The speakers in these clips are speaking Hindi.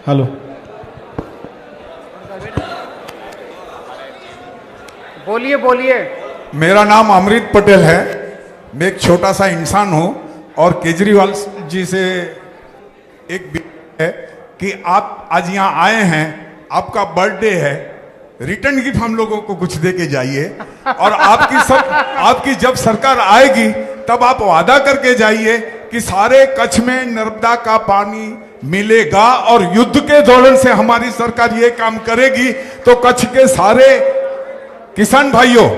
हेलो, बोलिए बोलिए। मेरा नाम अमृत पटेल है। मैं एक छोटा सा इंसान हूं और केजरीवाल जी से एक विनती है कि आप आज यहाँ आए हैं, आपका बर्थडे है, रिटर्न गिफ्ट हम लोगों को कुछ दे के जाइए। और आपकी जब सरकार आएगी तब आप वादा करके जाइए कि सारे कच्छ में नर्मदा का पानी मिलेगा। और युद्ध के दौरान से हमारी सरकार ये काम करेगी तो कच्छ के सारे किसान भाइयों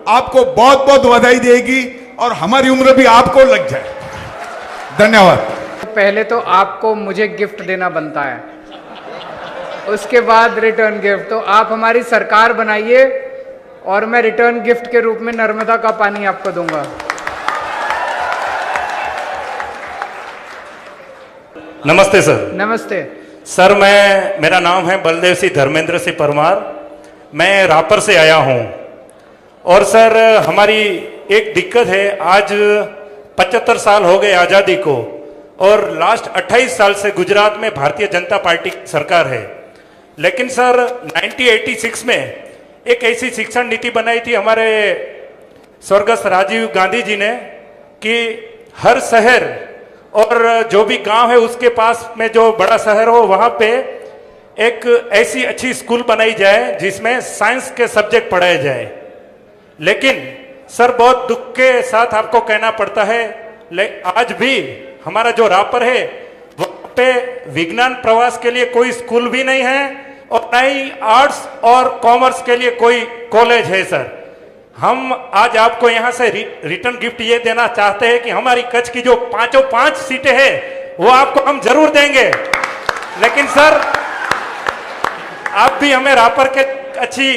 आपको बहुत बहुत बधाई देगी और हमारी उम्र भी आपको लग जाए। धन्यवाद। पहले तो आपको मुझे गिफ्ट देना बनता है, उसके बाद रिटर्न गिफ्ट। तो आप हमारी सरकार बनाइए और मैं रिटर्न गिफ्ट के रूप में नर्मदा का पानी आपको दूंगा। नमस्ते सर। नमस्ते सर, मेरा नाम है बलदेव सिंह धर्मेंद्र सिंह परमार। मैं रापर से आया हूं। और सर, हमारी एक दिक्कत है, आज 75 साल हो गए आज़ादी को और लास्ट 28 साल से गुजरात में भारतीय जनता पार्टी सरकार है। लेकिन सर 1986 में एक ऐसी शिक्षण नीति बनाई थी हमारे स्वर्गस्थ राजीव गांधी जी ने कि हर शहर और जो भी गांव है उसके पास में जो बड़ा शहर हो वहां पे एक ऐसी अच्छी स्कूल बनाई जाए जिसमें साइंस के सब्जेक्ट पढ़ाए जाए। लेकिन सर, बहुत दुख के साथ आपको कहना पड़ता है, आज भी हमारा जो रापर है वहां पे विज्ञान प्रवास के लिए कोई स्कूल भी नहीं है और न ही आर्ट्स और कॉमर्स के लिए कोई कॉलेज है। सर, हम आज आपको यहां से रिटर्न गिफ्ट ये देना चाहते हैं कि हमारी कच्छ की जो 5 सीटें हैं वो आपको हम जरूर देंगे। लेकिन सर, आप भी हमें रापर के अच्छी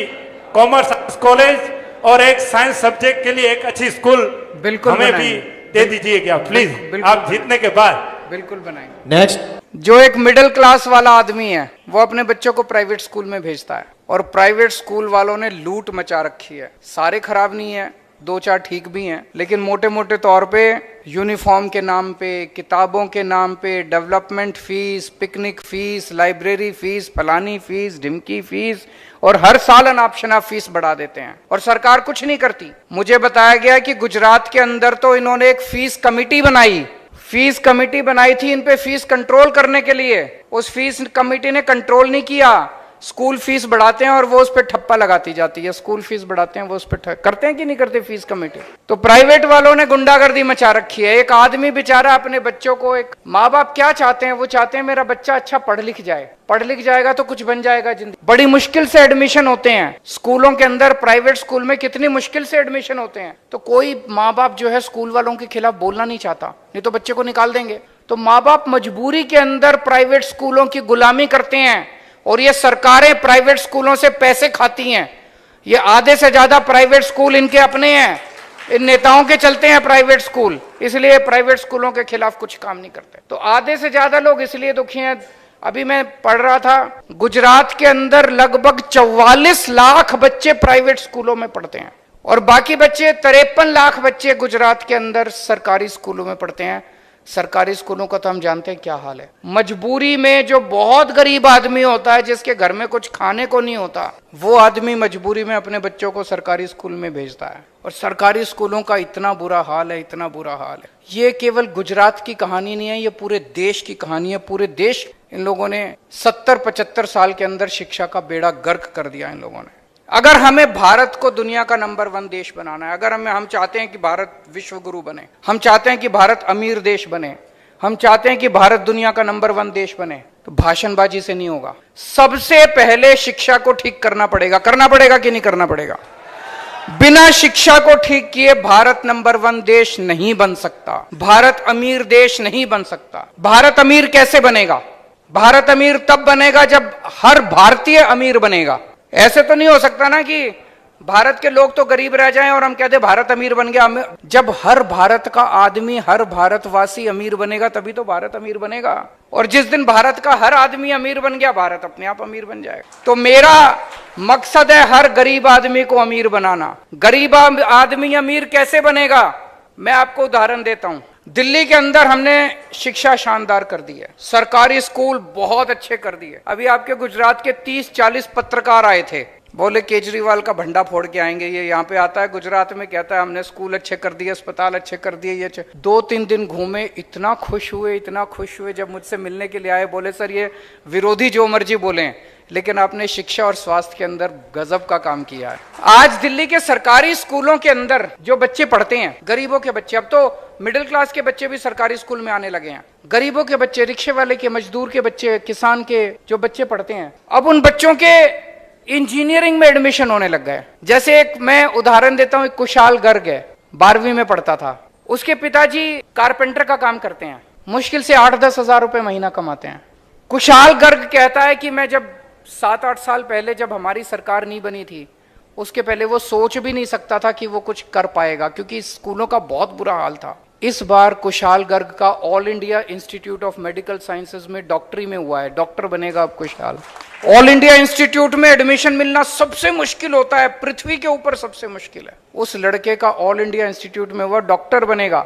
कॉमर्स कॉलेज और एक साइंस सब्जेक्ट के लिए एक अच्छी स्कूल बिल्कुल हमें भी दे दीजिएगा प्लीज, आप जीतने के बाद। बिल्कुल बनाएंगे। नेक्स्ट। जो एक मिडिल क्लास वाला आदमी है वो अपने बच्चों को प्राइवेट स्कूल में भेजता है और प्राइवेट स्कूल वालों ने लूट मचा रखी है। सारे खराब नहीं है, 2-4 ठीक भी हैं, लेकिन मोटे मोटे तौर पे यूनिफॉर्म के नाम पे, किताबों के नाम पे, development fees, picnic fees, library fees, फलानी फीस, ढिमकी फीस और हर साल अनऑप्शनल फीस बढ़ा देते हैं और सरकार कुछ नहीं करती। मुझे बताया गया कि गुजरात के अंदर तो इन्होंने एक फीस कमेटी बनाई थी इन पे फीस कंट्रोल करने के लिए। उस फीस कमेटी ने कंट्रोल नहीं किया। स्कूल फीस बढ़ाते हैं और वो उस पर ठप्पा लगाती जाती है। स्कूल फीस बढ़ाते हैं, वो उस पर करते हैं कि नहीं करते फीस कमेटी। तो प्राइवेट वालों ने गुंडागर्दी मचा रखी है। एक आदमी बेचारा अपने बच्चों को, एक माँ बाप क्या चाहते हैं, वो चाहते हैं मेरा बच्चा अच्छा पढ़ लिख जाए, पढ़ लिख जाएगा तो कुछ बन जाएगा जिंदगी। बड़ी मुश्किल से एडमिशन होते हैं स्कूलों के अंदर, प्राइवेट स्कूल में कितनी मुश्किल से एडमिशन होते हैं। तो कोई माँ बाप जो है स्कूल वालों के खिलाफ बोलना नहीं चाहता, नहीं तो बच्चे को निकाल देंगे। तो माँ बाप मजबूरी के अंदर प्राइवेट स्कूलों की गुलामी करते हैं और ये सरकारें प्राइवेट स्कूलों से पैसे खाती हैं। ये आधे से ज्यादा प्राइवेट स्कूल इनके अपने हैं, इन नेताओं के चलते हैं प्राइवेट स्कूल, इसलिए प्राइवेट स्कूलों के खिलाफ कुछ काम नहीं करते। तो आधे से ज्यादा लोग इसलिए दुखी हैं। अभी मैं पढ़ रहा था, गुजरात के अंदर लगभग 44 लाख बच्चे प्राइवेट स्कूलों में पढ़ते हैं और बाकी बच्चे 53 लाख बच्चे गुजरात के अंदर सरकारी स्कूलों में पढ़ते हैं। सरकारी स्कूलों का तो हम जानते हैं क्या हाल है। मजबूरी में जो बहुत गरीब आदमी होता है, जिसके घर में कुछ खाने को नहीं होता, वो आदमी मजबूरी में अपने बच्चों को सरकारी स्कूल में भेजता है। और सरकारी स्कूलों का इतना बुरा हाल है, इतना बुरा हाल है। ये केवल गुजरात की कहानी नहीं है, ये पूरे देश की कहानी है। पूरे देश इन लोगों ने 70-75 साल के अंदर शिक्षा का बेड़ा गर्क कर दिया इन लोगों ने। अगर हमें भारत को दुनिया का नंबर 1 देश बनाना है, अगर हम चाहते हैं कि भारत विश्व गुरु बने, हम चाहते हैं कि भारत अमीर देश बने, हम चाहते हैं कि भारत दुनिया का नंबर 1 देश बने, तो भाषणबाजी से नहीं होगा। सबसे पहले शिक्षा को ठीक करना पड़ेगा कि नहीं करना पड़ेगा? बिना शिक्षा को ठीक किए भारत नंबर 1 देश नहीं बन सकता, भारत अमीर देश नहीं बन सकता। भारत अमीर कैसे बनेगा? भारत अमीर तब बनेगा जब हर भारतीय अमीर बनेगा। ऐसे तो नहीं हो सकता ना कि भारत के लोग तो गरीब रह जाएं और हम कहते भारत अमीर बन गया। जब हर भारत का आदमी, हर भारतवासी अमीर बनेगा तभी तो भारत अमीर बनेगा। और जिस दिन भारत का हर आदमी अमीर बन गया, भारत अपने आप अमीर बन जाएगा। तो मेरा मकसद है हर गरीब आदमी को अमीर बनाना। गरीब आदमी अमीर कैसे बनेगा? मैं आपको उदाहरण देता हूं। दिल्ली के अंदर हमने शिक्षा शानदार कर दी है, सरकारी स्कूल बहुत अच्छे कर दिए। अभी आपके गुजरात के 30-40 पत्रकार आए थे, बोले केजरीवाल का भंडा फोड़ के आएंगे। ये यहाँ पे आता है गुजरात में, कहता है हमने स्कूल अच्छे कर दिए, अस्पताल अच्छे कर दिए, ये अच्छे। 2-3 दिन घूमे, इतना खुश हुए। जब मुझसे मिलने के लिए आए, बोले सर ये विरोधी जो मर्जी बोले, लेकिन आपने शिक्षा और स्वास्थ्य के अंदर गजब का काम किया है। आज दिल्ली के सरकारी स्कूलों के अंदर जो बच्चे पढ़ते हैं, गरीबों के बच्चे, अब तो मिडिल क्लास के बच्चे भी सरकारी स्कूल में आने लगे हैं। गरीबों के बच्चे, रिक्शे वाले के, मजदूर के बच्चे, किसान के जो बच्चे पढ़ते हैं, अब उन बच्चों के इंजीनियरिंग में एडमिशन होने लग गए। जैसे एक मैं उदाहरण देता हूं, एक कुशाल गर्ग है, 12वीं में पढ़ता था। उसके पिताजी कारपेंटर का काम करते हैं, मुश्किल से 8-10 हजार रुपए महीना कमाते हैं। कुशाल गर्ग कहता है कि मैं जब 7-8 साल पहले, जब हमारी सरकार नहीं बनी थी, उसके पहले वो सोच भी नहीं सकता था कि वो कुछ कर पाएगा, क्योंकि स्कूलों का बहुत बुरा हाल था। इस बार कुशाल गर्ग का all India institute of medical sciences में डॉक्टरी में हुआ है, डॉक्टर बनेगा अब कुशाल। ऑल इंडिया इंस्टीट्यूट में एडमिशन मिलना सबसे मुश्किल होता है, पृथ्वी के ऊपर सबसे मुश्किल है। उस लड़के का ऑल इंडिया इंस्टीट्यूट में हुआ, डॉक्टर बनेगा।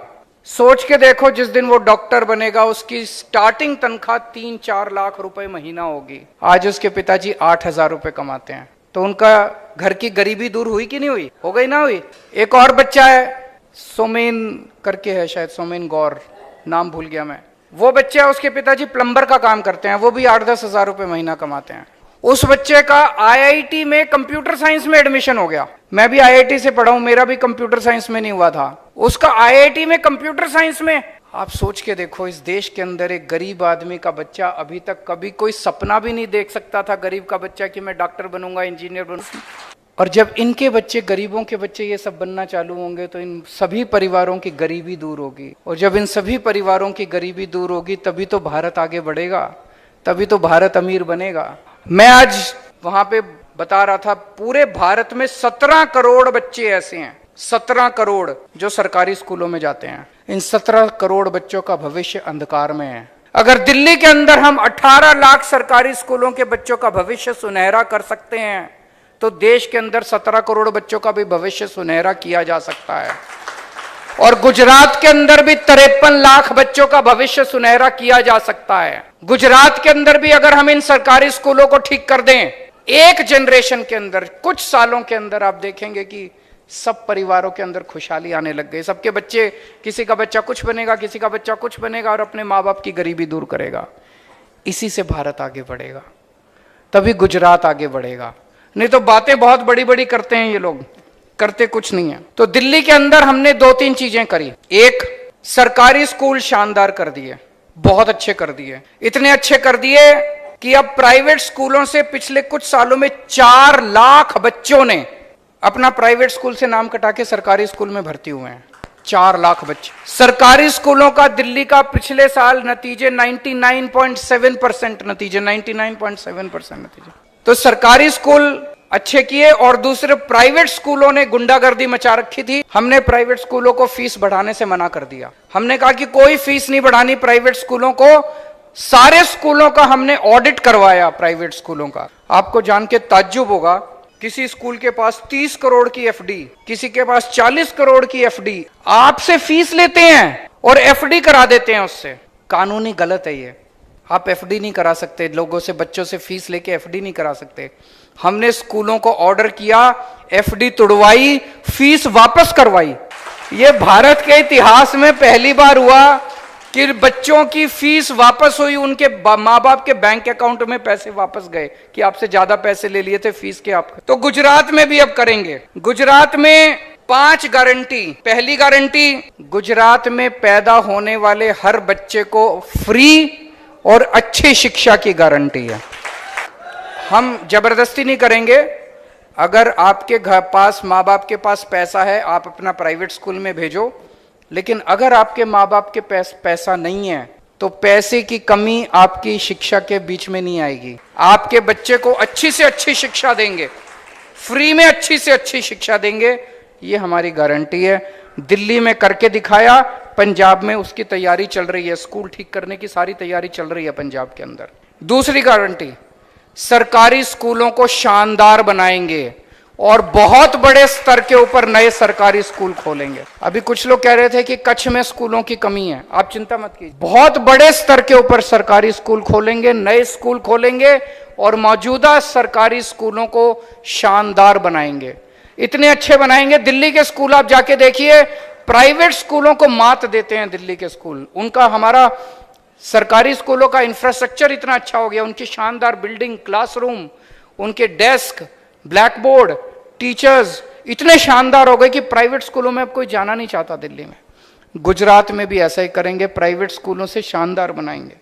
सोच के देखो, जिस दिन वो डॉक्टर बनेगा उसकी स्टार्टिंग तनख्वाह 3-4 लाख रुपए महीना होगी। आज उसके पिताजी 8,000 रुपए कमाते हैं। तो उनका घर की गरीबी दूर हुई कि नहीं हुई? हो गई ना हुई? एक और बच्चा है, सोमेन करके है शायद, सोमेन गौर, नाम भूल गया मैं। वो बच्चा, उसके पिताजी प्लम्बर का काम करते हैं, वो भी 8-10 हजार रुपए महीना कमाते हैं। उस बच्चे का आईआईटी में कंप्यूटर साइंस में एडमिशन हो गया। मैं भी आईआईटी से पढ़ा हूं, मेरा भी कंप्यूटर साइंस में नहीं हुआ था, उसका आईआईटी में कंप्यूटर साइंस में। आप सोच के देखो, इस देश के अंदर एक गरीब आदमी का बच्चा अभी तक कभी कोई सपना भी नहीं देख सकता था, गरीब का बच्चा, कि मैं डॉक्टर बनूंगा, इंजीनियर बनूंगा। और जब इनके बच्चे, गरीबों के बच्चे ये सब बनना चालू होंगे, तो इन सभी परिवारों की गरीबी दूर होगी। और जब इन सभी परिवारों की गरीबी दूर होगी, तभी तो भारत आगे बढ़ेगा, तभी तो भारत अमीर बनेगा। मैं आज वहां पे बता रहा था, पूरे भारत में 17 करोड़ बच्चे ऐसे हैं, 17 करोड़ जो सरकारी स्कूलों में जाते हैं। इन 17 करोड़ बच्चों का भविष्य अंधकार में है। अगर दिल्ली के अंदर हम 18 लाख सरकारी स्कूलों के बच्चों का भविष्य सुनहरा कर सकते हैं, तो देश के अंदर 17 करोड़ बच्चों का भी भविष्य सुनहरा किया जा सकता है। और गुजरात के अंदर भी 53 लाख बच्चों का भविष्य सुनहरा किया जा सकता है। गुजरात के अंदर भी अगर हम इन सरकारी स्कूलों को ठीक कर दें, एक जनरेशन के अंदर, कुछ सालों के अंदर, आप देखेंगे कि सब परिवारों के अंदर खुशहाली आने लग गई। सबके बच्चे, किसी का बच्चा कुछ बनेगा, किसी का बच्चा कुछ बनेगा, और अपने माँ बाप की गरीबी दूर करेगा। इसी से भारत आगे बढ़ेगा, तभी गुजरात आगे बढ़ेगा। नहीं तो बातें बहुत बड़ी बड़ी करते हैं ये लोग, करते कुछ नहीं है। तो दिल्ली के अंदर हमने 2-3 चीजें करी। एक, सरकारी स्कूल शानदार कर दिए, बहुत अच्छे कर दिए, इतने अच्छे कर दिए कि अब प्राइवेट स्कूलों से पिछले कुछ सालों में 4 लाख बच्चों ने अपना प्राइवेट स्कूल से नाम कटा के सरकारी स्कूल में भर्ती हुए हैं। 4 लाख बच्चे। सरकारी स्कूलों का दिल्ली का पिछले साल नतीजे 99.7% नतीजे, 99.7% नतीजे। तो सरकारी स्कूल अच्छे किए, और दूसरे प्राइवेट स्कूलों ने गुंडागर्दी मचा रखी थी। हमने प्राइवेट स्कूलों को फीस बढ़ाने से मना कर दिया। हमने कहा कि कोई फीस नहीं बढ़ानी प्राइवेट स्कूलों को। सारे स्कूलों का हमने ऑडिट करवाया, प्राइवेट स्कूलों का। आपको जान के ताज्जुब होगा, किसी स्कूल के पास 30 करोड़ की एफडी, किसी के पास 40 करोड़ की एफडी, आपसे फीस लेते हैं और एफडी करा देते हैं उससे। कानूनी गलत है ये। आप एफडी नहीं करा सकते, लोगों से, बच्चों से फीस लेके एफडी नहीं करा सकते। हमने स्कूलों को ऑर्डर किया, एफडी तुड़वाई, फीस वापस करवाई। ये भारत के इतिहास में पहली बार हुआ कि बच्चों की फीस वापस हुई, उनके माँ बाप के बैंक अकाउंट में पैसे वापस गए कि आपसे ज्यादा पैसे ले लिए थे फीस के आप। तो गुजरात में भी अब करेंगे। गुजरात में 5 गारंटी। पहली गारंटी, गुजरात में पैदा होने वाले हर बच्चे को फ्री और अच्छी शिक्षा की गारंटी है। हम जबरदस्ती नहीं करेंगे। अगर आपके घर पास, माँ बाप के पास पैसा है, आप अपना प्राइवेट स्कूल में भेजो। लेकिन अगर आपके माँ बाप के पास पैसा नहीं है, तो पैसे की कमी आपकी शिक्षा के बीच में नहीं आएगी। आपके बच्चे को अच्छी से अच्छी शिक्षा देंगे, फ्री में अच्छी से अच्छी शिक्षा देंगे, ये हमारी गारंटी है। दिल्ली में करके दिखाया, पंजाब में उसकी तैयारी चल रही है, स्कूल ठीक करने की सारी तैयारी चल रही है पंजाब के अंदर। दूसरी गारंटी, सरकारी स्कूलों को शानदार बनाएंगे, और बहुत बड़े स्तर के ऊपर नए सरकारी स्कूल खोलेंगे। अभी कुछ लोग कह रहे थे कि कच्छ में स्कूलों की कमी है, आप चिंता मत कीजिए, बहुत बड़े स्तर के ऊपर सरकारी स्कूल खोलेंगे, नए स्कूल खोलेंगे और मौजूदा सरकारी स्कूलों को शानदार बनाएंगे, इतने अच्छे बनाएंगे। दिल्ली के स्कूल आप जाके देखिए, प्राइवेट स्कूलों को मात देते हैं दिल्ली के स्कूल। उनका, हमारा सरकारी स्कूलों का इंफ्रास्ट्रक्चर इतना अच्छा हो गया, उनकी शानदार बिल्डिंग, क्लासरूम, उनके डेस्क, ब्लैक बोर्ड, टीचर्स इतने शानदार हो गए कि प्राइवेट स्कूलों में अब कोई जाना नहीं चाहता दिल्ली में। गुजरात में भी ऐसा ही करेंगे, प्राइवेट स्कूलों से शानदार बनाएंगे।